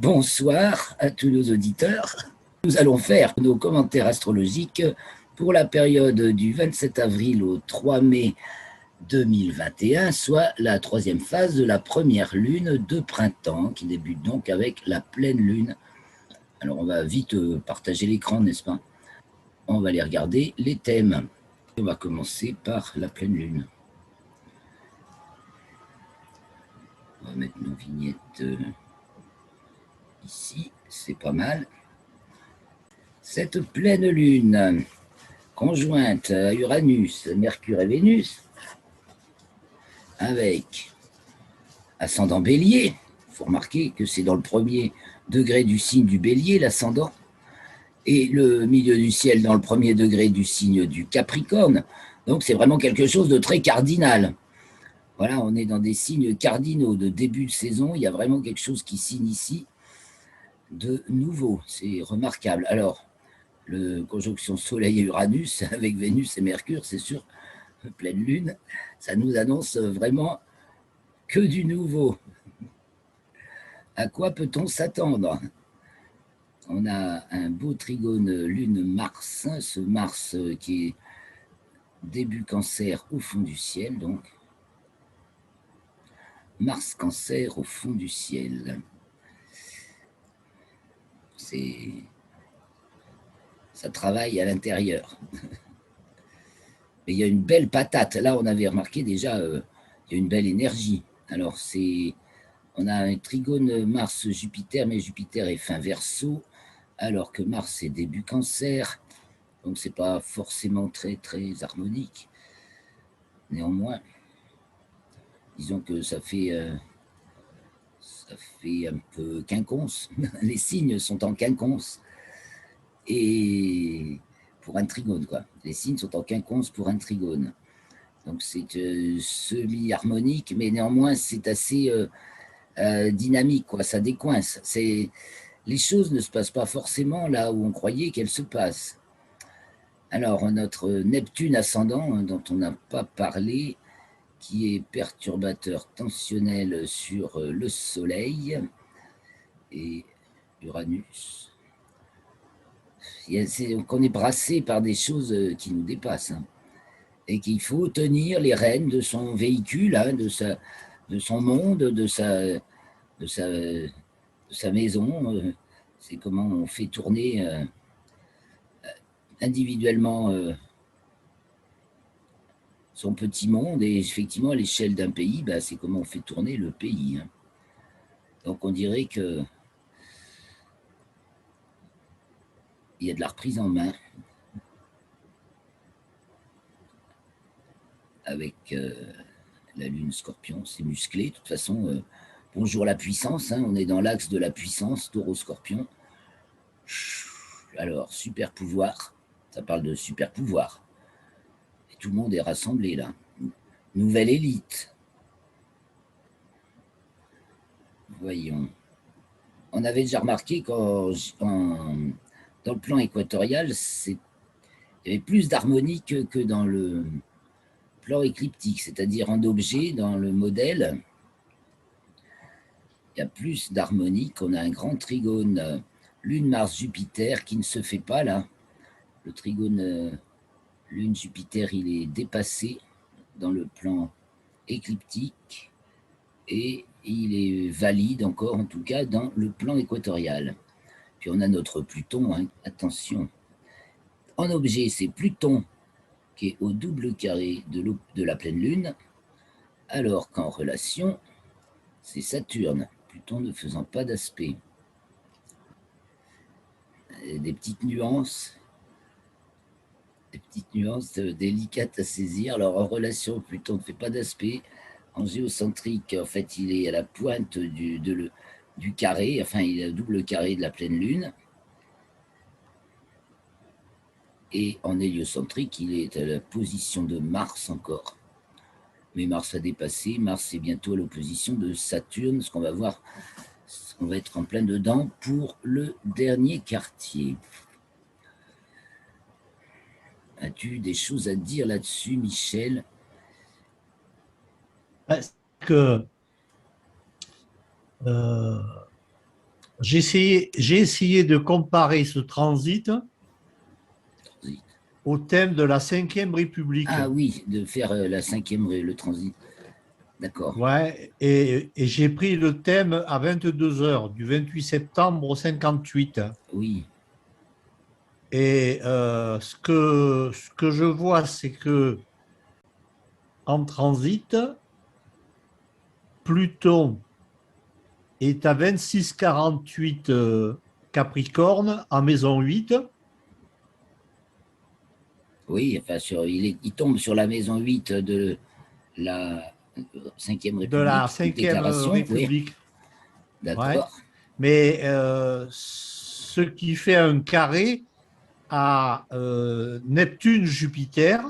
Bonsoir à tous nos auditeurs. Nous allons faire nos commentaires astrologiques pour la période du 27 avril au 3 mai 2021, soit la troisième phase de la première lune de printemps, qui débute donc avec la pleine lune. Alors on va vite partager l'écran, n'est-ce pas? On va aller regarder les thèmes. On va commencer par la pleine lune. On va mettre nos vignettes ici, c'est pas mal. Cette pleine lune conjointe à Uranus, Mercure et Vénus, avec ascendant Bélier. Il faut remarquer que c'est dans le premier degré du signe du Bélier, l'ascendant, et le milieu du ciel dans le premier degré du signe du Capricorne. Donc c'est vraiment quelque chose de très cardinal. Voilà, on est dans des signes cardinaux de début de saison. Il y a vraiment quelque chose qui s'initie de nouveau. C'est remarquable. Alors, le conjonction Soleil et Uranus avec Vénus et Mercure, c'est sûr, pleine lune, ça nous annonce vraiment que du nouveau. À quoi peut-on s'attendre? On a un beau trigone Lune-Mars, ce Mars qui est début Cancer au fond du ciel, donc Mars-Cancer au fond du ciel. Ça travaille à l'intérieur. Mais il y a une belle patate. Là, on avait remarqué déjà, il y a une belle énergie. Alors, on a un trigone Mars-Jupiter, mais Jupiter est fin Verseau, alors que Mars est début Cancer. Donc, c'est pas forcément très, très harmonique. Néanmoins, disons que ça fait un peu quinconce. Les signes sont en quinconce. Et pour un trigone, quoi. Les signes sont en quinconce pour un trigone. Donc, c'est semi-harmonique, mais néanmoins, c'est assez dynamique, quoi. Ça décoince. Les choses ne se passent pas forcément là où on croyait qu'elles se passent. Alors, notre Neptune ascendant, dont on n'a pas parlé, qui est perturbateur tensionnel sur le Soleil et Uranus. On est brassé par des choses qui nous dépassent, hein, et qu'il faut tenir les rênes de son véhicule, hein, de son monde, de sa maison. C'est comment on fait tourner individuellement son petit monde, et effectivement à l'échelle d'un pays, c'est comment on fait tourner le pays, hein. Donc on dirait que il y a de la reprise en main avec la lune Scorpion, c'est musclé. De toute façon, bonjour la puissance, hein, on est dans l'axe de la puissance, Taureau-Scorpion. Alors, super pouvoir, ça parle de super pouvoir. Et tout le monde est rassemblé là. Nouvelle élite. Voyons. On avait déjà remarqué dans le plan équatorial, il y avait plus d'harmonie que dans le plan écliptique, c'est-à-dire en objet, dans le modèle, il y a plus d'harmonie, qu'on a un grand trigone Lune, Mars, Jupiter qui ne se fait pas là. Le trigone Lune, Jupiter, il est dépassé dans le plan écliptique et il est valide encore, en tout cas, dans le plan équatorial. Puis on a notre Pluton, hein, attention. En objet, c'est Pluton qui est au double carré de la pleine lune, alors qu'en relation, c'est Saturne, Pluton ne faisant pas d'aspect. Des petites nuances délicates à saisir. Alors en relation, Pluton ne fait pas d'aspect. En géocentrique, en fait, il est à la pointe du carré, enfin, il est au double carré de la pleine lune. Et en héliocentrique, il est à la position de Mars encore. Mais Mars a dépassé. Mars est bientôt à l'opposition de Saturne, ce qu'on va voir, on va être en plein dedans pour le dernier quartier. As-tu des choses à dire là-dessus, Michel? C'est que euh, j'ai essayé de comparer ce transit au thème de la Ve République. Ah oui, de faire la cinquième, le transit. D'accord. Ouais, et j'ai pris le thème à 22 heures du 28 septembre au 58. Oui. Et ce que je vois, c'est que en transit, Pluton est à 26,48 Capricorne en maison 8. Oui, enfin, il tombe sur la maison 8 de la Cinquième De la République, une Ve déclaration, oui, République. Ouais. d'accord. Mais ce qui fait un carré à Neptune-Jupiter.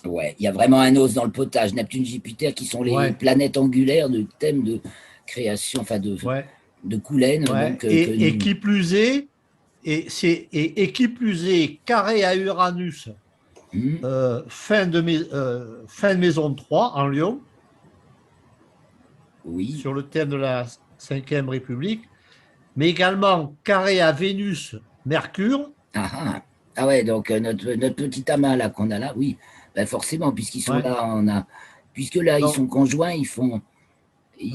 Ouais, il y a vraiment un os dans le potage. Neptune, Jupiter, qui sont les Ouais, planètes angulaires de thème de création, enfin ouais, de Coulaine, ouais. donc que Et nous. qui plus est, et qui plus est, carré à Uranus, Hmm, fin de maison 3 en Lion, oui. sur le thème de la Ve République, mais également carré à Vénus, Mercure. Ah, ah. Ah ouais, donc notre petit amas là qu'on a là, oui, ben forcément, puisqu'ils sont Ouais. là, puisque là ils Donc, sont conjoints, ils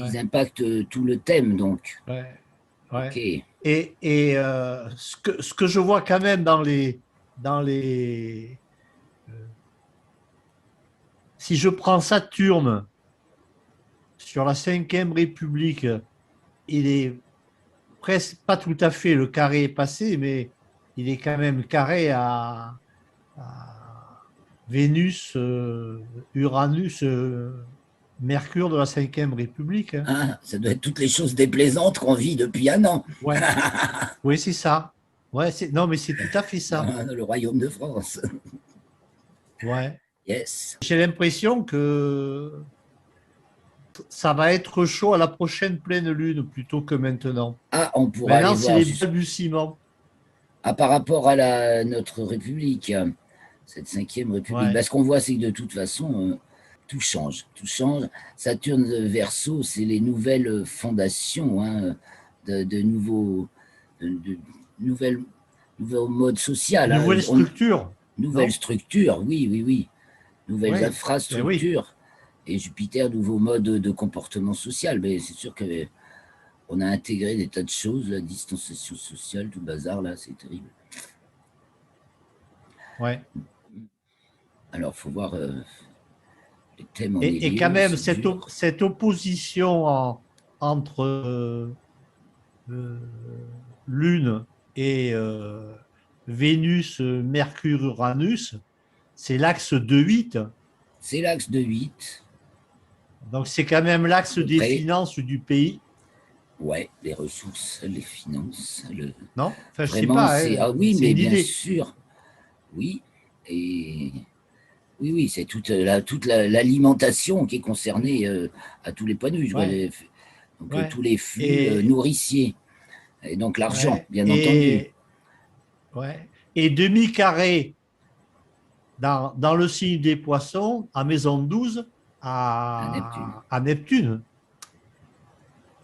ouais, impactent tout le thème, donc. ouais, Ok. ouais. Et ce que je vois quand même dans les si je prends Saturne sur la Ve République, il est presque pas tout à fait, le carré est passé, mais il est quand même carré à Vénus, Uranus, Mercure de la Ve République. Hein. Ah, ça doit être toutes les choses déplaisantes qu'on vit depuis un an Ouais, oui, c'est ça. Ouais, non, mais c'est tout à fait ça. dans le royaume de France. Ouais. Yes. J'ai l'impression que ça va être chaud à la prochaine pleine lune plutôt que maintenant. Ah, on pourra aller Maintenant, c'est voir les juste. balbutiements. Ah, par rapport à notre République, cette cinquième République, Ouais, bah, ce qu'on voit, c'est que de toute façon, tout change. Tout change. Saturne Verseau, c'est les nouvelles fondations, hein, de nouveaux, de nouvelles, nouveaux modes sociaux. Hein. nouvelle structure, Nouvelles non? structures, oui, oui, oui. Nouvelles Oui, ben oui. infrastructures. Et Jupiter, nouveau mode de comportement social. Mais c'est sûr que on a intégré des tas de choses, la distanciation sociale, tout le bazar, là, c'est terrible. Ouais. Alors, il faut voir les thèmes en Et quand hélio, même, c'est dur. cette opposition entre euh, Lune et Vénus, Mercure, Uranus, c'est l'axe de 8. C'est l'axe de 8, Donc, c'est quand même l'axe à peu des près. finances du pays, Ouais, les ressources, les finances. non? Enfin, je sais Vraiment, pas, c'est. hein, Ah oui, c'est mais une bien idée. sûr, oui. Et oui, oui, c'est toute l'alimentation qui est concernée à tous les points de vue. Ouais, Donc, ouais. tous les flux Et, nourriciers. Et donc, l'argent, ouais, bien entendu. ouais. Et demi-carré dans le signe des poissons, à maison 12 À Neptune. à Neptune.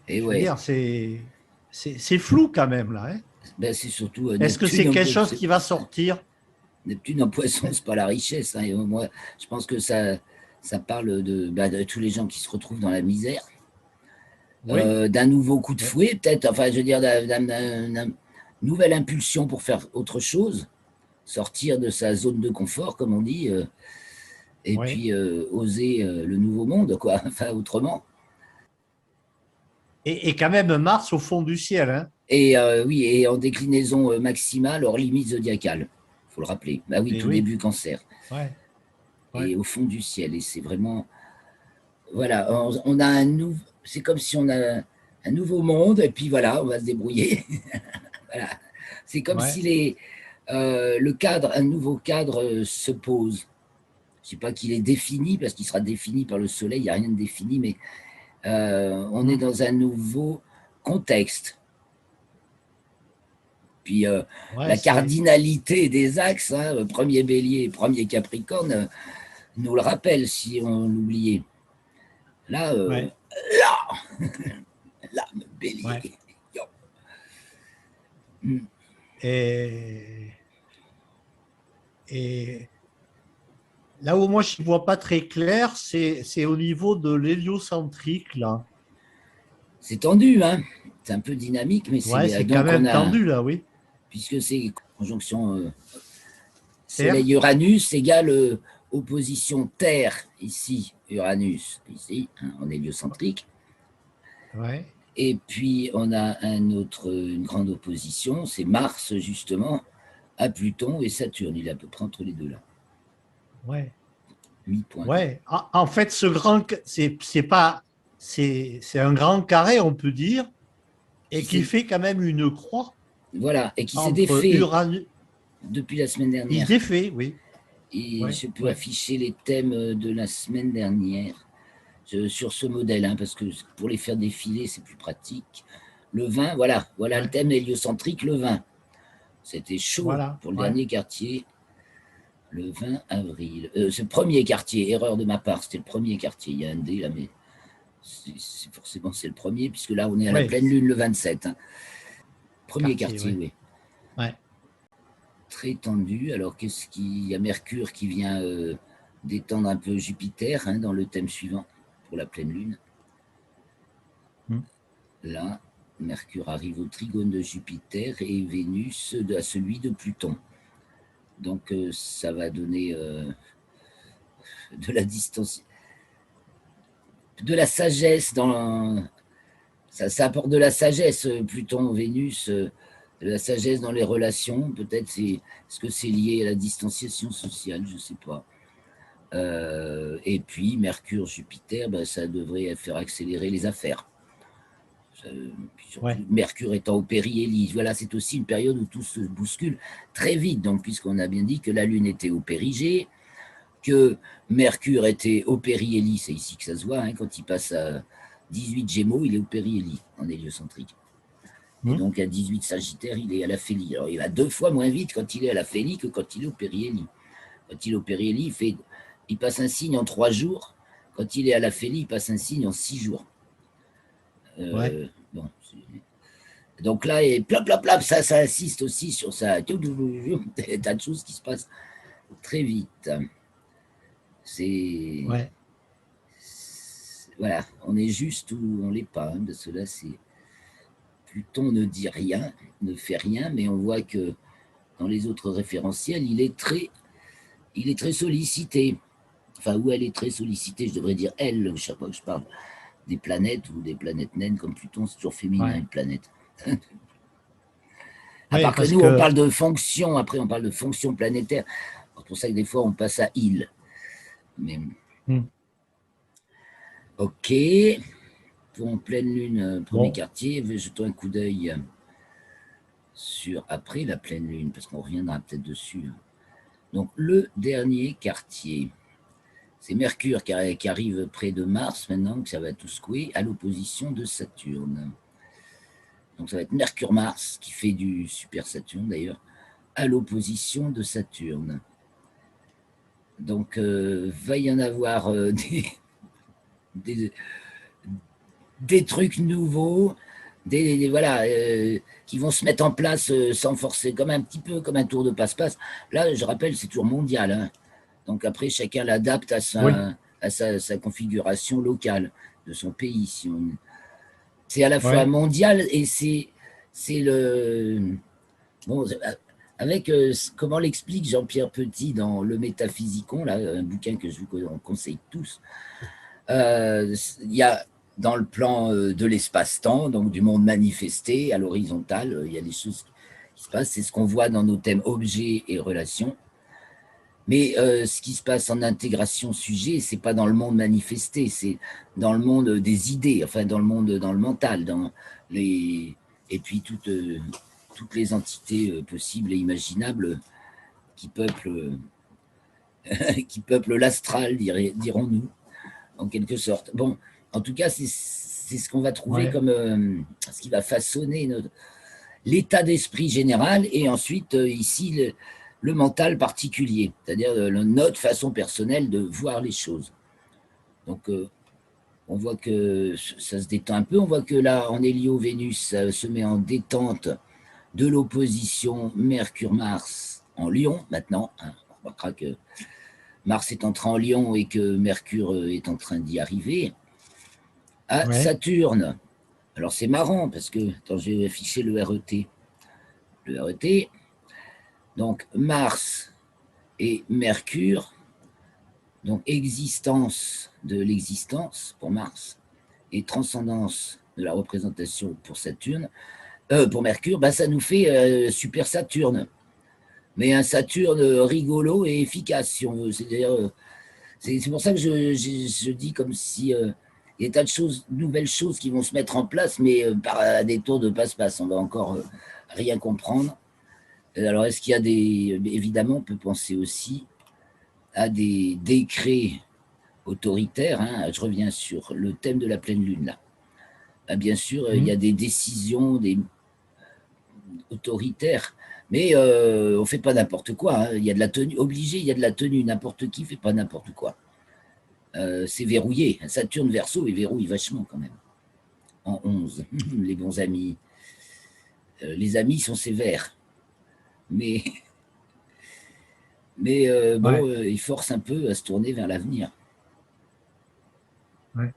Et Je veux ouais, dire, c'est flou quand même, là. Hein. ben, c'est surtout Est-ce que Neptune c'est un quelque peu. chose qui va sortir? Neptune en poisson, c'est pas la richesse. Hein. Et moi, je pense que ça parle de tous les gens qui se retrouvent dans la misère, Oui, d'un nouveau coup de oui, fouet, peut-être, enfin, je veux dire, d'une nouvelle impulsion pour faire autre chose, sortir de sa zone de confort, comme on dit, et oui. puis oser le nouveau monde, quoi, enfin, autrement. Et quand même Mars au fond du ciel. Hein. Et oui, et en déclinaison maximale, hors limite zodiacale, il faut le rappeler. Bah oui, Et tout oui, début cancer. ouais, ouais. Et au fond du ciel, et c'est vraiment. Voilà, on a c'est comme si on a un nouveau monde, et puis voilà, on va se débrouiller. Voilà. C'est comme si Ouais. le cadre, un nouveau cadre se pose. Je ne sais pas qu'il est défini, parce qu'il sera défini par le soleil, il n'y a rien de défini, mais on est Hmm. dans un nouveau contexte. Puis Ouais, la cardinalité des axes, hein, premier bélier, premier capricorne, nous le rappelle si on l'oubliait. Là, ouais, là, là, bélier. ouais. Mm. Et, et là où moi je ne vois pas très clair, c'est au niveau de l'héliocentrique, là. C'est tendu, hein. C'est un peu dynamique, mais Ouais, c'est c'est quand donc on même a, tendu, là, oui. puisque c'est conjonction Terre, Soleil-Uranus égale opposition Terre, ici, Uranus, ici, hein, en héliocentrique. ouais, Et puis, on a une grande opposition, c'est Mars, justement, à Pluton et Saturne. Il est à peu près entre les deux, là. ouais. Mi-point. Ouais, en fait, c'est pas, c'est un grand carré, on peut dire, Qui et qui fait quand même une croix voilà, et qui s'est entre défait Uranus. depuis la semaine Il se dernière. défait, oui. Et Ouais, je peux ouais, afficher les thèmes de la semaine dernière sur ce modèle, hein, parce que pour les faire défiler, c'est plus pratique. Le vin, voilà le ouais. thème héliocentrique, le vin. C'était chaud Voilà, pour le ouais. dernier quartier, le 20 avril. C'est le premier quartier, erreur de ma part, c'était le premier quartier. Il y a un dé là, mais forcément c'est le premier, puisque là on est à la Ouais, pleine lune le 27. Hein. Premier quartier, quartier, ouais. oui. Ouais. Très tendu. Alors qu'est-ce qu'il y a Mercure qui vient détendre un peu Jupiter hein, dans le thème suivant pour la pleine lune. Hmm. Là, Mercure arrive au trigone de Jupiter et Vénus à celui de Pluton. Donc ça va donner de la distance, de la sagesse dans ça apporte de la sagesse Pluton, Vénus, de la sagesse dans les relations. Peut-être est-ce que c'est lié à la distanciation sociale, je ne sais pas. Et puis Mercure, Jupiter, ben, ça devrait faire accélérer les affaires. Puis surtout, Ouais. Mercure étant au périhélie. Voilà, c'est aussi une période où tout se bouscule très vite. Donc, puisqu'on a bien dit que la Lune était au périgée, que Mercure était au périhélie, c'est ici que ça se voit, hein, quand il passe à 18 Gémeaux, il est au périhélie, en héliocentrique. Et Hmm. donc à 18 Sagittaire, il est à la Félie. Alors il va 2 fois moins vite quand il est à la Félie que quand il est au périhélie. Quand il est au périhélie, il passe un signe en 3 jours. Quand il est à la Félie, il passe un signe en 6 jours. Ouais. Bon, donc là, et plop, plop, plop, ça insiste aussi sur ça. Des tas de choses qui se passent très vite. C'est. Ouais. Voilà, on est juste où on l'est pas. Hein, parce que là, c'est. Pluton ne dit rien, ne fait rien, mais on voit que dans les autres référentiels, il est très sollicité. Enfin, où elle est très sollicitée, je devrais dire elle, chaque fois que je parle des planètes ou des planètes naines comme Pluton, c'est toujours féminin Ouais. une planète. À Ouais, part que parce nous, on que parle de fonction, après on parle de fonction planétaire. C'est pour ça que des fois on passe à il. Mais hmm. ok, pour en pleine lune, premier Bon, quartier, jetons un coup d'œil sur après la pleine lune, parce qu'on reviendra peut-être dessus. Donc le dernier quartier, c'est Mercure qui arrive près de Mars maintenant, que ça va tout secouer, à l'opposition de Saturne. Donc ça va être Mercure-Mars, qui fait du super Saturne d'ailleurs, à l'opposition de Saturne. Donc va y en avoir des, des trucs nouveaux, voilà, qui vont se mettre en place sans forcer, comme un petit peu comme un tour de passe-passe. Là, je rappelle, c'est toujours mondial. Hein. Donc après, chacun l'adapte à oui, sa configuration locale de son pays. Si on... C'est à la fois ouais. mondial et c'est le... Bon, avec comment l'explique Jean-Pierre Petit dans Le Métaphysicon, là, un bouquin que je vous conseille tous, il y a dans le plan de l'espace-temps, donc du monde manifesté à l'horizontale, il y a des choses qui se passent, c'est ce qu'on voit dans nos thèmes objets et relations. Mais ce qui se passe en intégration sujet, c'est pas dans le monde manifesté, c'est dans le monde des idées, enfin dans le monde, dans le mental, dans les et puis toutes les entités possibles et imaginables qui peuplent qui peuplent l'astral, dirons-nous, en quelque sorte. Bon, en tout cas, c'est ce qu'on va trouver Ouais. comme ce qui va façonner l'état d'esprit général et ensuite ici le mental particulier, c'est-à-dire notre façon personnelle de voir les choses. Donc on voit que ça se détend un peu, on voit que là en hélio, Vénus se met en détente de l'opposition Mercure-Mars en Lion maintenant. Hein. On remarquera que Mars est entré en Lion et que Mercure est en train d'y arriver. À Ouais. Saturne. Alors c'est marrant parce que, attends, j'ai affiché le RET. Le RET, donc Mars et Mercure, donc existence de l'existence pour Mars et transcendance de la représentation pour Saturne, pour Mercure, bah, ça nous fait super Saturne. Mais un Saturne rigolo et efficace, si on veut. C'est pour ça que je dis comme si il y a des tas de choses, nouvelles choses qui vont se mettre en place, mais par des tours de passe-passe. On va encore rien comprendre. Alors, est-ce qu'il y a des... Évidemment, on peut penser aussi à des décrets autoritaires. Hein. Je reviens sur le thème de la pleine lune, là. Ah, bien sûr, il y a des décisions autoritaires, mais on ne fait pas n'importe quoi. Hein. Il y a de la tenue obligée, il y a de la tenue. N'importe qui ne fait pas n'importe quoi. C'est verrouillé. Saturne Verseau, il verrouille vachement quand même. En 11, les bons amis. Les amis sont sévères. Mais bon, ils forcent un peu à se tourner vers l'avenir. Ouais.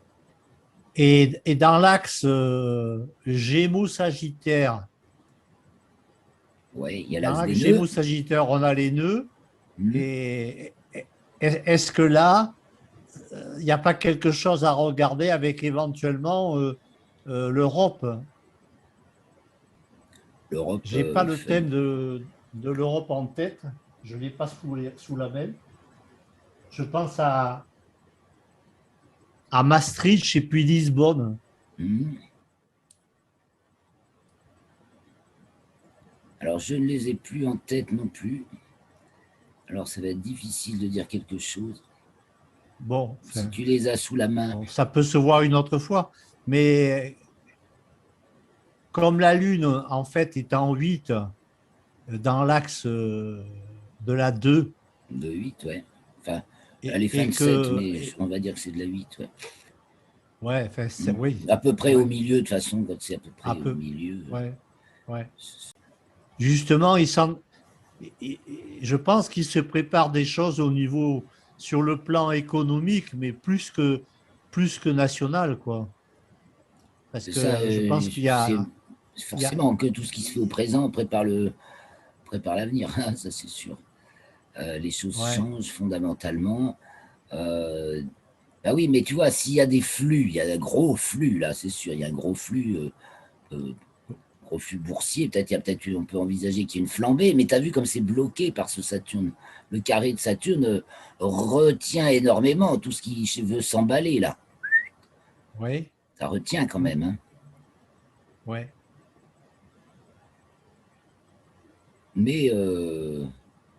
Et dans l'axe Gémeaux-Sagittaire, Ouais, il y a dans l'axe l'axe des nœuds. Gémeaux-Sagittaire, on a les nœuds. Et est-ce que là, il n'y a pas quelque chose à regarder avec éventuellement l'Europe? L'Europe, Je n'ai pas le thème de l'Europe en tête. Je ne l'ai pas sous la main. Je pense à Maastricht et puis Lisbonne. Alors, je ne les ai plus en tête non plus. Alors, ça va être difficile de dire quelque chose. Bon, si tu les as sous la main. Bon, ça peut se voir une autre fois. Mais comme la Lune, en fait, est en 8 dans l'axe de la 2. De 8, ouais. Enfin, elle est fin Et de 7, que. mais on va dire que c'est de la 8, ouais. Ouais, enfin, oui. À peu près Ouais, au milieu, de toute façon, quand c'est à peu près un au peu. milieu. Ouais, ouais. Justement, je pense qu'il se prépare des choses au niveau, sur le plan économique, mais plus que national, quoi. Parce Ça, que je pense qu'il y c'est a, il y a- forcément que tout ce qui se fait au présent prépare l'avenir, ça c'est sûr. Les choses ouais, changent fondamentalement. Bah oui, mais tu vois, s'il y a des flux, il y a un gros flux, là, c'est sûr, il y a un euh, gros flux boursier, peut-être on peut envisager qu'il y ait une flambée, mais tu as vu comme c'est bloqué par ce Saturne. Le carré de Saturne retient énormément tout ce qui veut s'emballer, là. ouais, Ça retient quand même, hein. ouais. Mais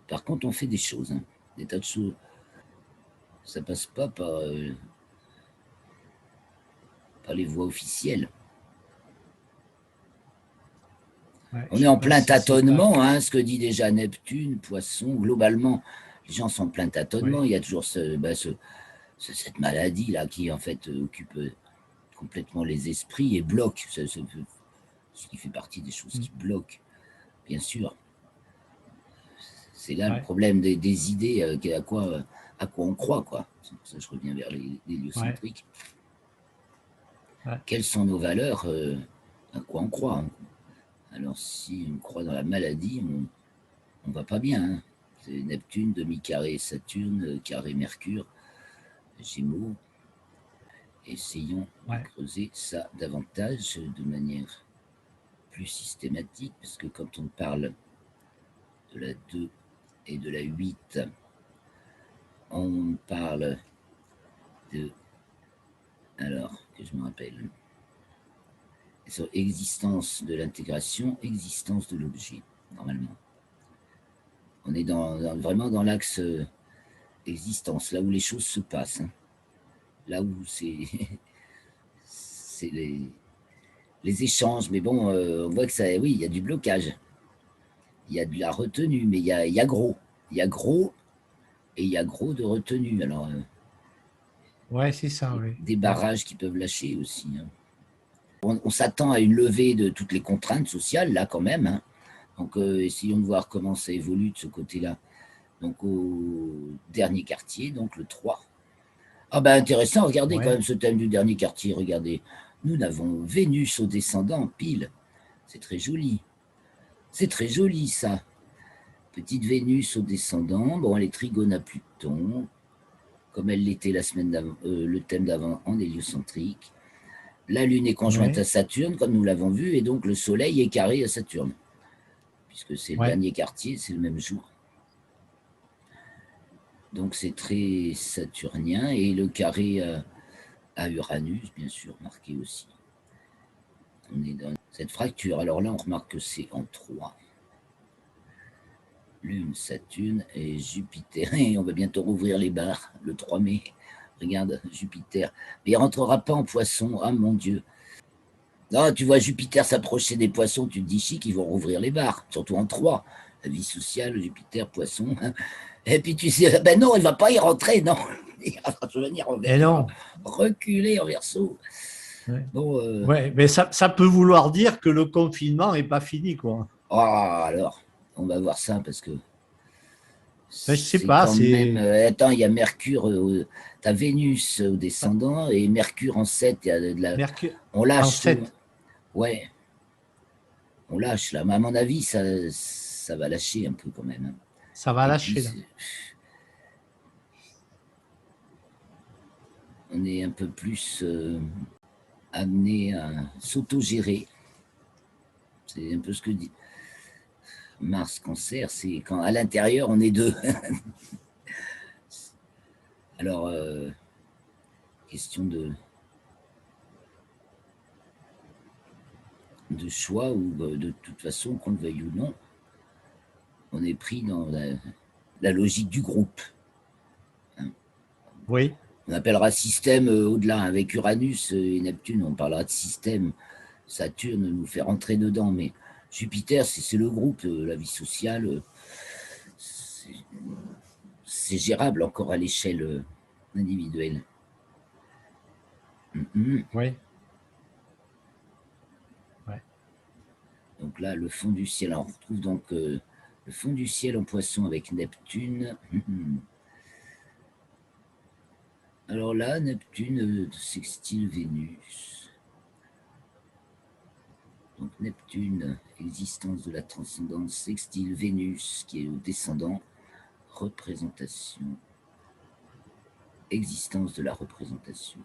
par contre, on fait des choses, hein, des tas de choses. Ça passe pas par les voies officielles. Ouais, On je est sais en pas plein si c'est pas. tâtonnement, hein, ce que dit déjà Neptune, Poisson. Globalement, les gens sont en plein tâtonnement. Ouais, Il y a toujours cette maladie-là qui, en fait, occupe complètement les esprits et bloque. Ce qui fait partie des choses qui bloquent, bien sûr. C'est là le ouais, problème des idées, à quoi on croit, quoi. C'est pour ça que je reviens vers les ouais, héliocentriques. ouais. Quelles sont nos valeurs, à quoi on croit, hein. Alors, si on croit dans la maladie, on va pas bien, hein. C'est Neptune, demi-carré Saturne, carré Mercure, Gémeaux. Essayons de Ouais. creuser ça davantage de manière plus systématique, parce que quand on parle de la 2 et de la 8, on parle de... Alors, que je me rappelle. Sur existence de l'intégration, existence de l'objet, normalement. On est vraiment dans l'axe existence, là où les choses se passent, hein. Là où c'est c'est les échanges. Mais bon, on voit que ça, oui, il y a du blocage. Il y a de la retenue, mais il y a gros. Il y a gros et il y a gros de retenue. Alors, Ouais, c'est ça, oui. des Ouais. barrages qui peuvent lâcher aussi, hein. On s'attend à une levée de toutes les contraintes sociales, là, quand même, hein. Donc, essayons de voir comment ça évolue de ce côté-là. Donc, au dernier quartier, donc le 3. Ah ben intéressant, regardez quand même ce thème du dernier quartier, regardez. Nous n'avons Vénus au descendant, pile. C'est très joli. C'est très joli, ça. Petite Vénus au descendant. Bon, elle est trigone à Pluton, comme elle l'était la semaine d'avant, le thème d'avant en héliocentrique. La Lune est conjointe à Saturne, comme nous l'avons vu, et donc le Soleil est carré à Saturne. Puisque c'est le dernier quartier, c'est le même jour. Donc c'est très saturnien, et le carré à Uranus, bien sûr, marqué aussi. On est dans cette fracture. Alors là, on remarque que c'est en 3. Lune, Saturne et Jupiter. Et on va bientôt rouvrir les bars, le 3 mai. Regarde, Jupiter. Mais il ne rentrera pas en poisson. Ah, mon Dieu. Non, tu vois Jupiter s'approcher des poissons, tu te dis chic, ils vont rouvrir les bars. Surtout en 3. La vie sociale, Jupiter, poisson. Et puis tu sais, ben non, il ne va pas y rentrer, non. Il va revenir en verso. Reculer en verso. Bon, mais ça peut vouloir dire que le confinement n'est pas fini, quoi. Oh, alors, on va voir ça parce que je sais pas. Même, attends, il y a Mercure, tu as Vénus au descendant et Mercure en 7. Il y a de la, Mercure on lâche. En 7. Ouais. On lâche là. Mais à mon avis, ça va lâcher un peu quand même. Ça va lâcher là. On est un peu plus amené à s'auto-gérer. C'est un peu ce que dit Mars Cancer, c'est quand à l'intérieur on est deux. Alors, question de choix ou de toute façon, qu'on le veuille ou non, on est pris dans la logique du groupe. Oui. On appellera système au-delà. Avec Uranus et Neptune, on parlera de système. Saturne nous fait rentrer dedans, mais Jupiter, c'est le groupe, la vie sociale. C'est gérable encore à l'échelle individuelle. Oui. Ouais. Donc là, le fond du ciel, on retrouve donc le fond du ciel en poisson avec Neptune. Alors là, Neptune sextile Vénus. Donc Neptune, existence de la transcendance, sextile Vénus, qui est au descendant, représentation, existence de la représentation.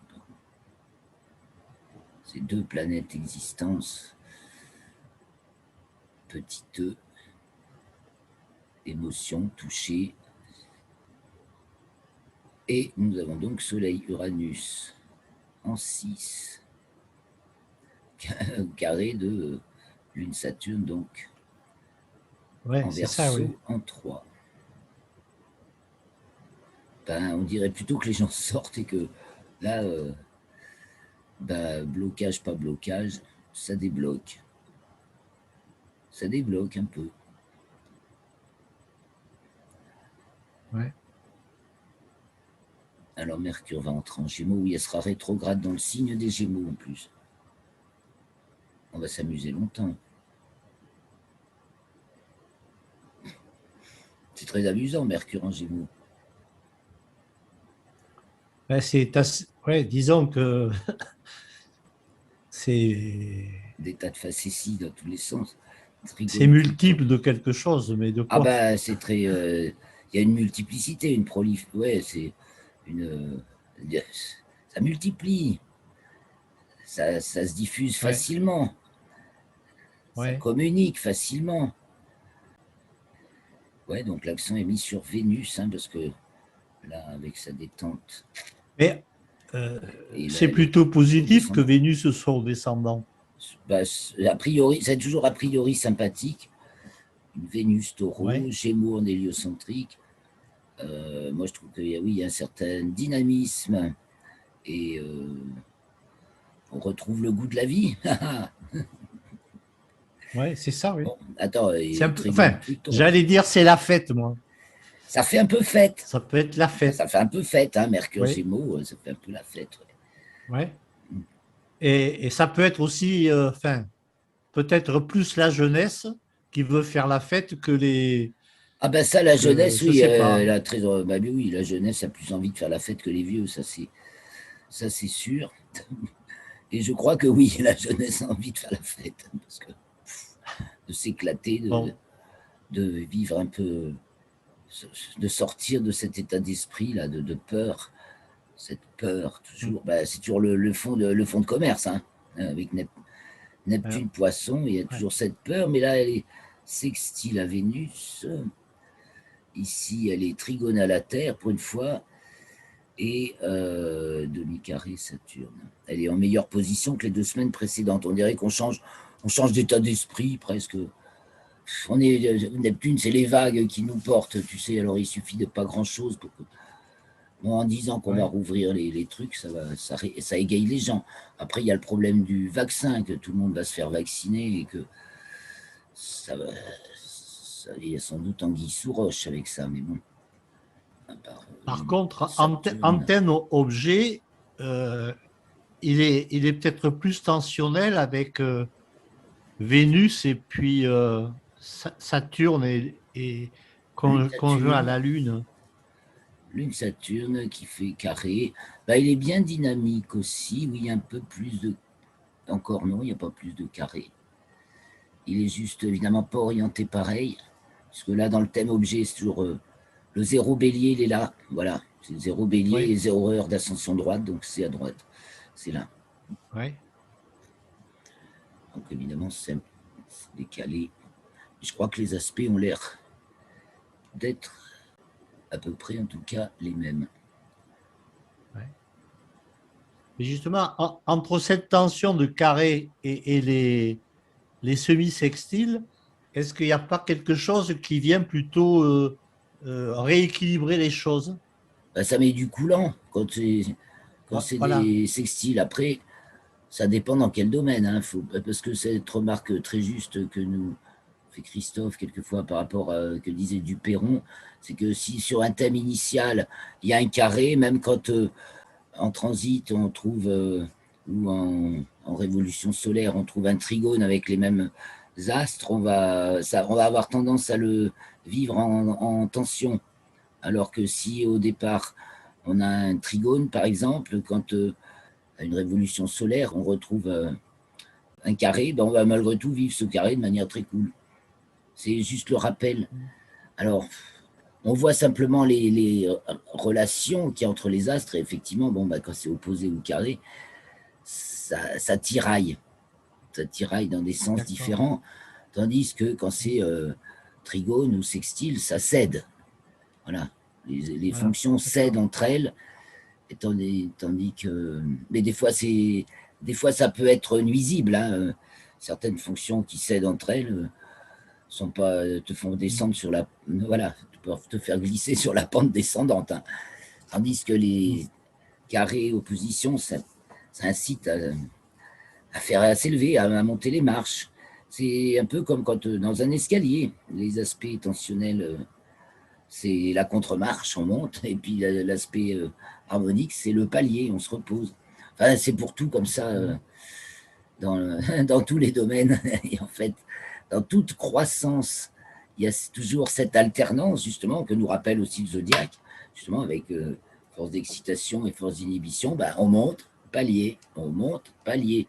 Ces deux planètes existence, petit e, émotion, toucher. Et nous avons donc Soleil-Uranus en 6, carré de Lune-Saturne, donc en Verseau, en 3. Ben, on dirait plutôt que les gens sortent et que là, ben, blocage, pas blocage, ça débloque. Ça débloque un peu. Ouais. Alors Mercure va entrer en Gémeaux, oui, elle sera rétrograde dans le signe des Gémeaux en plus. On va s'amuser longtemps. C'est très amusant, Mercure en Gémeaux. Ben, ouais, disons que c'est des tas de facéties dans tous les sens. C'est multiple de quelque chose, mais de quoi? Ah ben, c'est très... Il y a une multiplicité, une prolif... Ouais, c'est une... ça multiplie. Ça se diffuse facilement. Ça communique facilement. Ouais, donc l'accent est mis sur Vénus, hein, parce que là, avec sa détente... Mais c'est plutôt positif que Vénus soit au descendant. Bah, a priori, c'est toujours a priori sympathique. Une Vénus taureau, Gémeaux en héliocentrique. Moi, je trouve qu'il y a un certain dynamisme et on retrouve le goût de la vie. Ouais, c'est ça, oui. Bon, attends, j'allais dire c'est la fête, moi. Ça fait un peu fête. Ça peut être la fête. Ça fait un peu fête, hein, Mercure Gémeaux, ça fait un peu la fête. Ouais. Et ça peut être aussi, peut-être plus la jeunesse, qui veut faire la fête que les. Ah ben ça, la Que, jeunesse, je oui, sais pas. bah oui, la jeunesse a plus envie de faire la fête que les vieux, ça c'est sûr. Et je crois que oui, la jeunesse a envie de faire la fête, parce que de s'éclater, Bon, de vivre un peu, de sortir de cet état d'esprit là, de peur, cette peur mm, toujours. Bah, c'est toujours le fond de commerce, hein, avec ouais, Neptune Poisson, il y a ouais. toujours cette peur, mais là elle est sextile à Vénus. Ici, elle est trigone à la Terre pour une fois et demi-carré Saturne. Elle est en meilleure position que les 2 semaines précédentes. On dirait on change d'état d'esprit presque. Neptune, c'est les vagues qui nous portent, tu sais. Alors il suffit de pas grand-chose pour que, bon, en disant qu'on va Ouais. rouvrir les trucs, ça égaye les gens. Après, il y a le problème du vaccin, que tout le monde va se faire vacciner et que il y a sans doute anguille sous roche avec ça, mais bon. À part, Par contre, Saturne. antenne-objet, euh, il est peut-être plus tensionnel avec Vénus et puis Saturne et Lune conjoint à Saturne, la Lune. Lune Saturne qui fait carré. Bah, il est bien dynamique aussi. Oui, il y a un peu plus de. Encore non, il n'y a pas plus de carré. Il est juste évidemment pas orienté pareil. Parce que là, dans le thème objet, c'est toujours le zéro bélier, il est là. Voilà. C'est le zéro bélier Oui, et 0 heure d'ascension droite, donc c'est à droite. C'est là. oui. Donc évidemment, c'est décalé. Je crois que les aspects ont l'air d'être à peu près, en tout cas, les mêmes. Ouais. Mais justement, entre cette tension de carré et les semi-sextiles, est-ce qu'il n'y a pas quelque chose qui vient plutôt rééquilibrer les choses? Bah, ça met du coulant quand c'est Voilà. des sextiles. Après, ça dépend dans quel domaine, hein, parce que cette remarque très juste que nous fait Christophe quelquefois par rapport à que disait Duperron, c'est que si sur un thème initial, il y a un carré, même quand en transit on trouve, ou en révolution solaire, on trouve un trigone avec les mêmes astres, on va avoir tendance à le vivre en tension. Alors que si au départ, on a un trigone, par exemple, quand à une révolution solaire, on retrouve un carré, ben on va malgré tout vivre ce carré de manière très cool. C'est juste le rappel. Alors, on voit simplement les relations qu'il y a entre les astres, et effectivement, bon, ben, quand c'est opposé ou carré, ça tiraille. Ça tiraille dans des sens D'accord. différents, tandis que quand c'est trigone ou sextile, ça cède. Voilà. Les Voilà. fonctions cèdent D'accord. entre elles. Et tandis que. Mais des fois, ça peut être nuisible, hein. Certaines fonctions qui cèdent entre elles te font descendre sur la. Voilà, peuvent te faire glisser sur la pente descendante, hein. Tandis que les carrés oppositions, ça incite à s'élever, à monter les marches. C'est un peu comme quand dans un escalier, les aspects tensionnels, c'est la contre-marche, on monte, et puis l'aspect harmonique, c'est le palier, on se repose. Enfin, c'est pour tout comme ça, dans tous les domaines. Et en fait, dans toute croissance, il y a toujours cette alternance, justement, que nous rappelle aussi le zodiaque, justement, avec force d'excitation et force d'inhibition. Ben, on monte, palier, on monte, palier.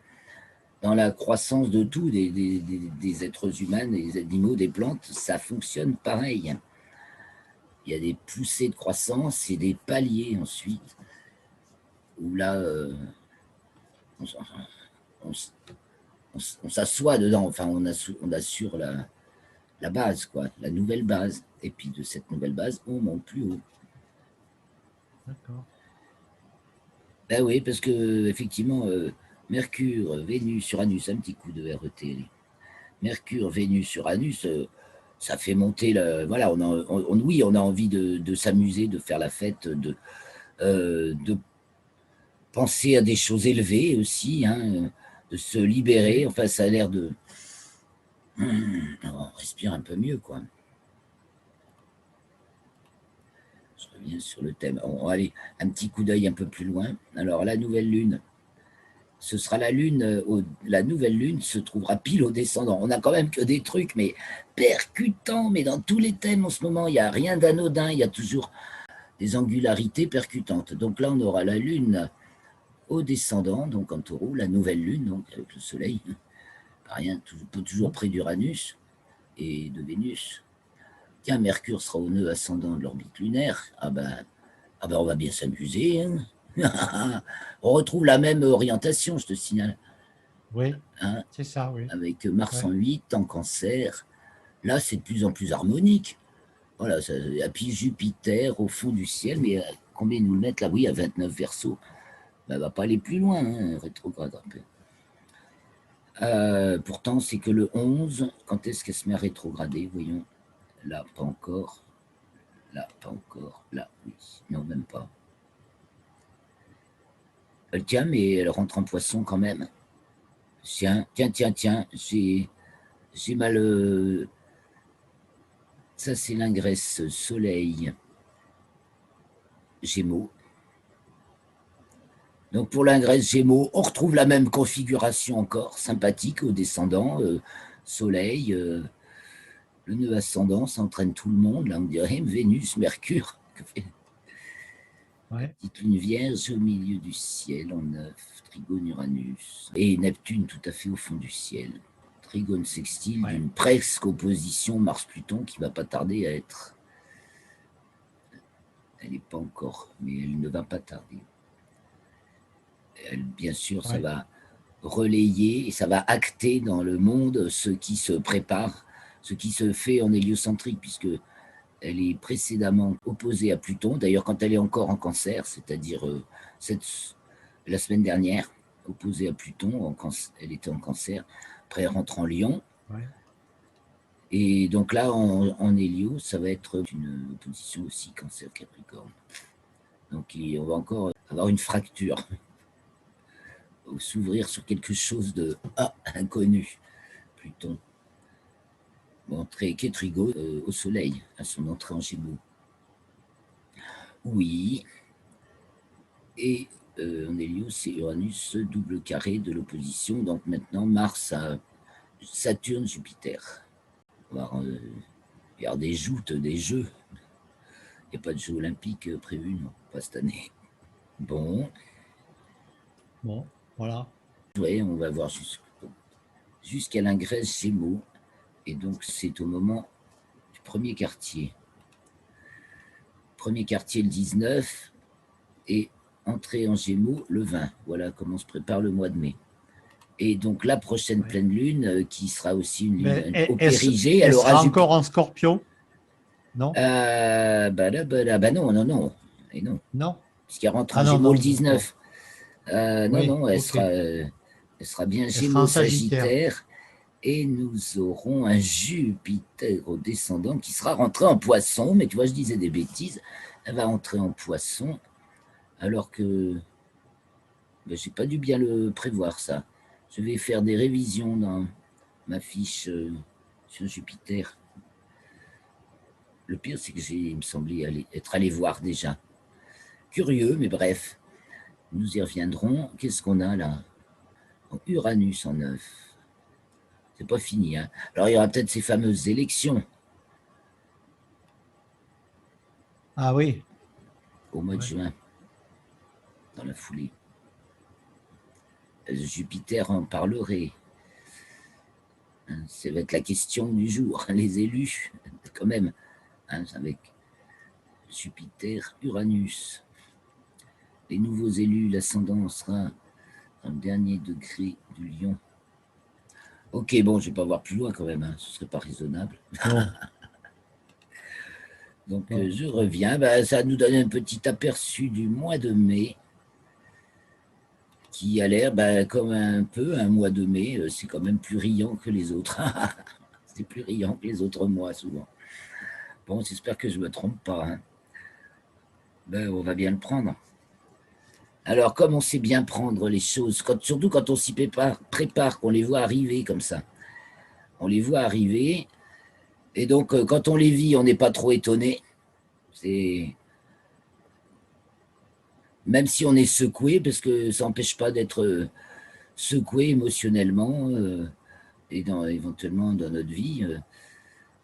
Dans la croissance de tout, des êtres humains, des animaux, des plantes, ça fonctionne pareil. Il y a des poussées de croissance et des paliers ensuite, où là, on, on, on s'assoit dedans, enfin, on assure la base, quoi, la nouvelle base. Et puis de cette nouvelle base, on monte plus haut. D'accord. Ben oui, parce que effectivement, Mercure, Vénus, Uranus, un petit coup de RET. Mercure, Vénus, Uranus, ça fait monter voilà, oui, on a envie de s'amuser, de faire la fête, de penser à des choses élevées aussi, hein, de se libérer. Oui. Enfin, ça a l'air de. On respire un peu mieux, quoi. Je reviens sur le thème. On va aller un petit coup d'œil un peu plus loin. Alors, la nouvelle lune, ce sera la lune, la nouvelle lune se trouvera pile au descendant. On n'a quand même que des trucs, mais percutants, mais dans tous les thèmes en ce moment, il n'y a rien d'anodin, il y a toujours des angularités percutantes. Donc là, on aura la lune au descendant, donc en taureau, la nouvelle lune, donc avec le soleil, rien, toujours près d'Uranus et de Vénus. Tiens, Mercure sera au nœud ascendant de l'orbite lunaire. Ah ben, on va bien s'amuser. Hein. On retrouve la même orientation, je te signale. Oui, hein, c'est ça, oui. Avec Mars en 8, en Cancer. Là, c'est de plus en plus harmonique. Voilà, ça, et puis Jupiter au fond du ciel, mais combien nous le mettent là? Oui, à 29 Verseau. Ben, elle va pas aller plus loin, hein, rétrograde un peu. Pourtant, c'est que le 11, quand est-ce qu'elle se met à rétrograder? Voyons. Là, pas encore. Là, pas encore. Là, oui. Non, même pas. Elle tient, mais elle rentre en poisson quand même. Tiens. J'ai mal. Ça, c'est l'ingresse Soleil Gémeaux. Donc, pour l'ingresse Gémeaux, on retrouve la même configuration encore, sympathique au descendant. Soleil, le nœud ascendant, ça entraîne tout le monde. Là, on dirait Vénus, Mercure. Ouais. Petite lune vierge au milieu du ciel en 9, trigone Uranus. Et Neptune tout à fait au fond du ciel. Trigone sextile d'une presque opposition Mars-Pluton qui ne va pas tarder à être. Elle n'est pas encore, mais elle ne va pas tarder. Elle, bien sûr, ça va relayer et ça va acter dans le monde ce qui se prépare, ce qui se fait en héliocentrique, puisque elle est précédemment opposée à Pluton. D'ailleurs, quand elle est encore en Cancer, c'est-à-dire la semaine dernière, opposée à Pluton, elle était en Cancer. Après, elle rentre en Lion. Ouais. Et donc là, en Hélio, ça va être une opposition aussi Cancer-Capricorne. Donc, on va encore avoir une fracture, ou s'ouvrir sur quelque chose de inconnu, Pluton. Entrée Kétrigo au Soleil, à son entrée en Gémeaux. Oui. Et en Hélio, c'est Uranus, double carré de l'opposition. Donc maintenant, Mars à Saturne, Jupiter. On va y avoir des joutes, des jeux. Il n'y a pas de jeux olympiques prévus, non, pas cette année. Bon. Bon, voilà. Oui, on va voir jusqu'à l'ingresse Gémeaux. Et donc, c'est au moment du premier quartier. Premier quartier le 19 et entrée en Gémeaux le 20. Voilà comment se prépare le mois de mai. Et donc la prochaine pleine lune, qui sera aussi une lune au périgée, elle sera encore en Scorpion? Non. Bah non. Et non. Non. Parce qu'elle rentre en Gémeaux le 19. Non, elle sera bien Gémeaux Sagittaire. Et nous aurons un Jupiter au descendant qui sera rentré en Poisson. Mais tu vois, je disais des bêtises. Elle va entrer en Poisson, alors que j'ai pas dû bien le prévoir, ça. Je vais faire des révisions dans ma fiche sur Jupiter. Le pire, c'est que il me semblait être allé voir déjà. Curieux, mais bref. Nous y reviendrons. Qu'est-ce qu'on a là? Uranus en 9. C'est pas fini. Hein. Alors, il y aura peut-être ces fameuses élections. Ah oui. Au mois de juin. Dans la foulée. Jupiter en parlerait. Ça va être la question du jour. Les élus, quand même. Hein, avec Jupiter, Uranus. Les nouveaux élus, l'ascendant sera dans le dernier degré du Lion. Ok, bon, je ne vais pas voir plus loin quand même, hein, ce ne serait pas raisonnable. Donc, je reviens. Ça nous donne un petit aperçu du mois de mai, qui a l'air comme un peu un mois de mai. C'est quand même plus riant que les autres. C'est plus riant que les autres mois, souvent. Bon, j'espère que je ne me trompe pas. Hein. On va bien le prendre. Alors, comme on sait bien prendre les choses, surtout quand on s'y prépare, qu'on les voit arriver comme ça. On les voit arriver, et donc quand on les vit, on n'est pas trop étonné. Même si on est secoué, parce que ça n'empêche pas d'être secoué émotionnellement et éventuellement dans notre vie.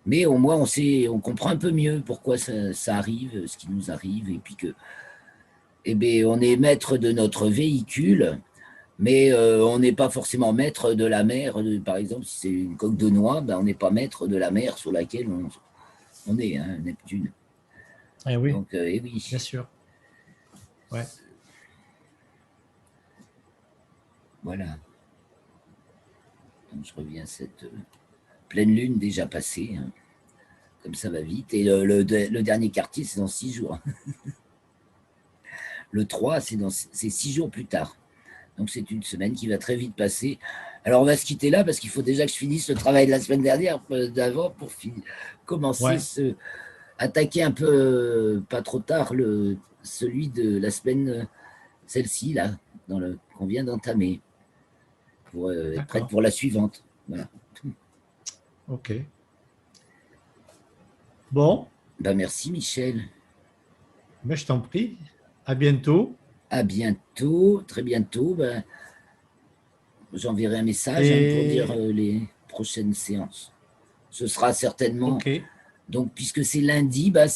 Mais au moins, on comprend un peu mieux pourquoi ça arrive, ce qui nous arrive, et puis que, eh bien, on est maître de notre véhicule, mais on n'est pas forcément maître de la mer. Par exemple, si c'est une coque de noix, ben, on n'est pas maître de la mer sur laquelle on est, hein, Neptune. Eh oui, Donc, eh oui. bien sûr. Ouais. Voilà. Donc, je reviens à cette pleine lune déjà passée. Hein. Comme ça va vite. Et le dernier quartier, c'est dans 6 jours. Le 3, c'est 6 jours plus tard. Donc, c'est une semaine qui va très vite passer. Alors, on va se quitter là parce qu'il faut déjà que je finisse le travail de la semaine dernière, d'avant, pour commencer attaquer un peu, pas trop tard, celui de la semaine, celle-ci, là, qu'on vient d'entamer, pour être prête pour la suivante. Voilà. Ok. Bon. Ben, merci, Michel. Ben, je t'en prie. À bientôt. À bientôt, très bientôt. Ben, j'enverrai un message pour dire les prochaines séances. Ce sera certainement. Donc, puisque c'est lundi, ben,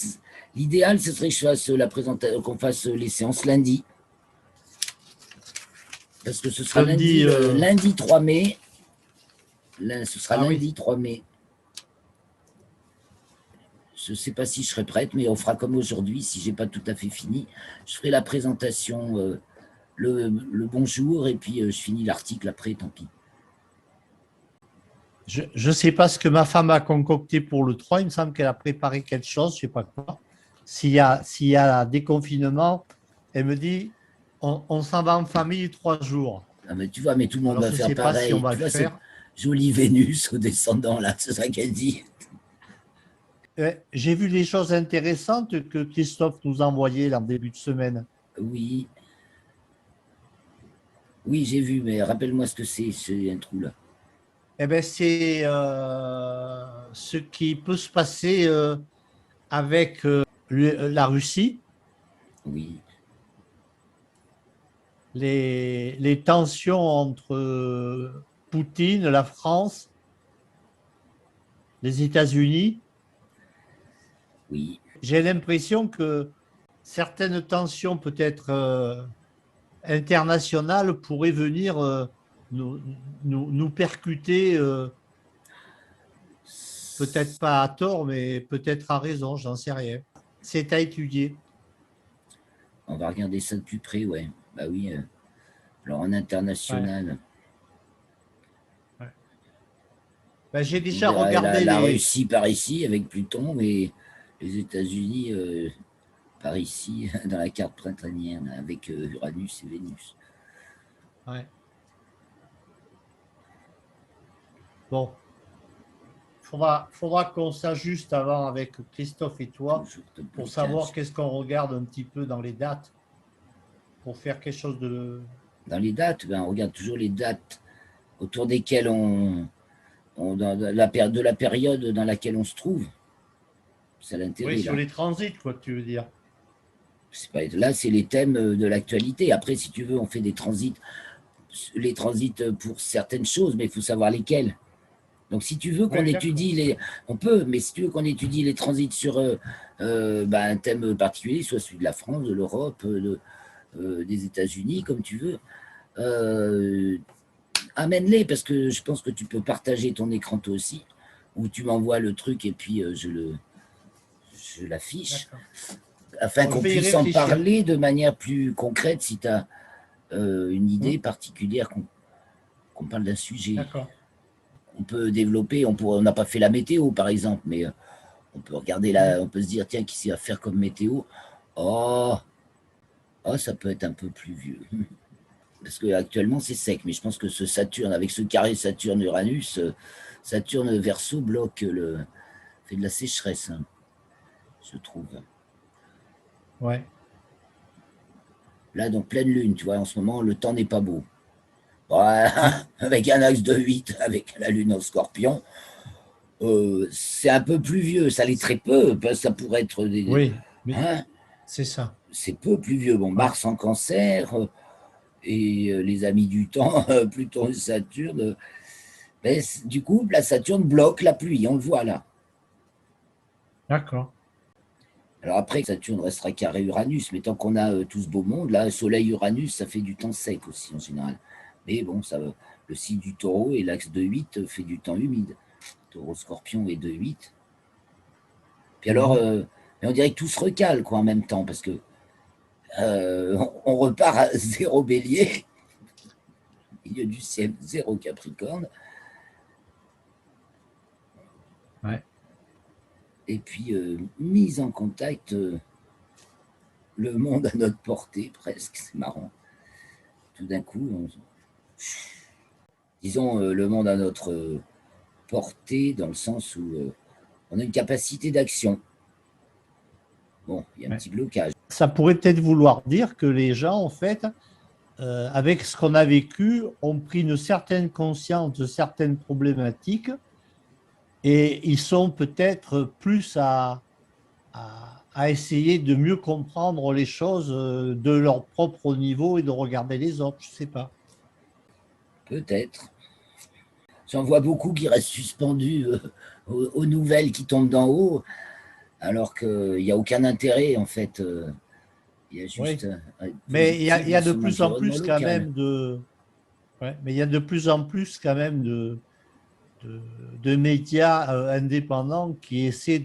l'idéal, ce serait que je fasse la présentation, qu'on fasse les séances lundi. Parce que ce sera lundi 3 mai. Ce sera lundi 3 mai. Je ne sais pas si je serai prête, mais on fera comme aujourd'hui. Si je n'ai pas tout à fait fini, je ferai la présentation le bonjour et puis je finis l'article après, tant pis. Je ne sais pas ce que ma femme a concocté pour le 3. Il me semble qu'elle a préparé quelque chose, je ne sais pas quoi. S'il y a déconfinement, elle me dit on s'en va en famille 3 jours. Ah, mais tu vois, mais tout le monde va faire pareil. Si on va le faire. Jolie Vénus au descendant, là, c'est ça qu'elle dit. J'ai vu des choses intéressantes que Christophe nous a envoyées en début de semaine. Oui. Oui, j'ai vu, mais rappelle-moi ce que c'est un trou là. Eh bien, c'est ce qui peut se passer avec la Russie. Oui. Les tensions entre Poutine, la France, les États-Unis. Oui. J'ai l'impression que certaines tensions peut-être internationales pourraient venir nous percuter, peut-être pas à tort, mais peut-être à raison, j'en sais rien. C'est à étudier. On va regarder ça de plus près, ouais. Bah oui. Alors en international. Ouais. Ben, j'ai déjà regardé la Russie par ici avec Pluton et les États-Unis par ici dans la carte printanière avec Uranus et Vénus. Ouais. Bon. Faudra qu'on s'ajuste avant avec Christophe et toi pour savoir qu'est-ce qu'on regarde un petit peu dans les dates pour faire quelque chose de... Dans les dates, ben, on regarde toujours les dates autour desquelles de la période dans laquelle on se trouve. C'est l'intérêt. Oui, sur les transits, quoi, tu veux dire. Là, c'est les thèmes de l'actualité. Après, si tu veux, on fait des transits, les transits pour certaines choses, mais il faut savoir lesquelles. Donc, si tu veux qu'on étudie on peut, mais si tu veux qu'on étudie les transits sur un thème particulier, soit celui de la France, de l'Europe, des États-Unis, comme tu veux, amène-les, parce que je pense que tu peux partager ton écran toi aussi, ou tu m'envoies le truc et puis je l'affiche, afin qu'on puisse en parler de manière plus concrète si tu as une idée particulière, qu'on parle d'un sujet. On peut développer, on n'a pas fait la météo par exemple, mais on peut regarder on peut se dire, tiens, qu'est-ce qu'il va faire comme météo? Oh, ça peut être un peu plus vieux. Parce qu'actuellement, c'est sec, mais je pense que ce Saturne, avec ce carré Saturne-Uranus, Saturne Verseau fait de la sécheresse, hein, je trouve. Ouais. Là, donc, pleine lune, tu vois, en ce moment, le temps n'est pas beau. Avec un axe de 8, avec la lune en Scorpion, c'est un peu pluvieux, ça l'est très peu, ça pourrait être Oui, mais c'est ça. C'est peu pluvieux. Bon, Mars en Cancer, Et les amis du temps, Pluton et Saturne, ben, du coup, la Saturne bloque la pluie, on le voit là. D'accord. Alors après, Saturne restera carré Uranus, mais tant qu'on a tout ce beau monde, là, Soleil-Uranus, ça fait du temps sec aussi en général. Mais bon, le signe du taureau et l'axe de 8 fait du temps humide. Taureau-Scorpion et de 8. Puis alors, mais on dirait que tout se recale quoi, en même temps, parce que on repart à 0 bélier, milieu du ciel, 0 Capricorne. Ouais. Et puis, mise en contact, le monde à notre portée, presque, c'est marrant. Tout d'un coup, disons, le monde à notre portée, dans le sens où on a une capacité d'action. Bon, il y a un petit blocage. Ça pourrait peut-être vouloir dire que les gens, en fait, avec ce qu'on a vécu, ont pris une certaine conscience de certaines problématiques et ils sont peut-être plus à essayer de mieux comprendre les choses de leur propre niveau et de regarder les autres, je ne sais pas. Peut-être. J'en vois beaucoup qui restent suspendus aux nouvelles qui tombent d'en haut, alors qu'il n'y a aucun intérêt, en fait. Il y a juste mais il y a de son plus en environnement plus quand local. même mais il y a de plus en plus quand même de médias indépendants qui essaient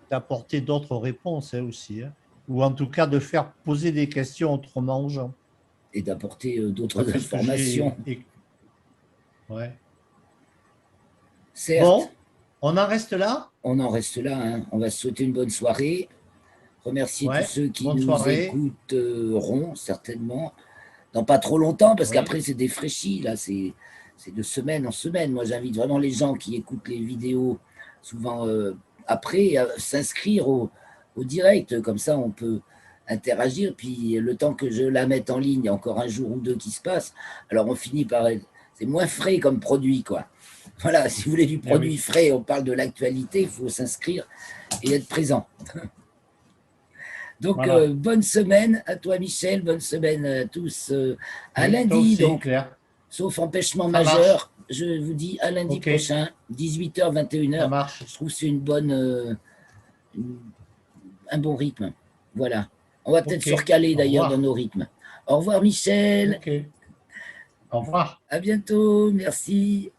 d'apporter d'autres réponses aussi, hein, ou en tout cas de faire poser des questions autrement aux gens. Et d'apporter d'autres D'après ce que informations. Ouais. Certes, Bon, on en reste là. on en reste là. Hein. On va se souhaiter une bonne soirée. Remercier tous Ouais. ceux qui Bonne nous soirée. écouteront, certainement. Dans pas trop longtemps, parce Oui. qu'après, c'est défraîchi. Là, c'est de semaine en semaine. Moi, j'invite vraiment les gens qui écoutent les vidéos, souvent après, à s'inscrire au direct. Comme ça, on peut interagir. Puis, le temps que je la mette en ligne, il y a encore un jour ou deux qui se passe. Alors, on finit par être... C'est moins frais comme produit, quoi. Voilà, si vous voulez du produit frais, on parle de l'actualité, il faut s'inscrire et être présent. Donc, Voilà. bonne semaine à toi, Michel. Bonne semaine à tous. À Oui, toi lundi, aussi, donc, Claire. sauf empêchement Ça majeur. marche. Je vous dis à lundi Ok. prochain, 18h, 21h. Ça marche. Je trouve que c'est un bon rythme. Voilà. On va peut-être Ok. se recaler Au d'ailleurs dans revoir. nos rythmes. Au revoir, Michel. Ok. Au revoir. À bientôt. Merci.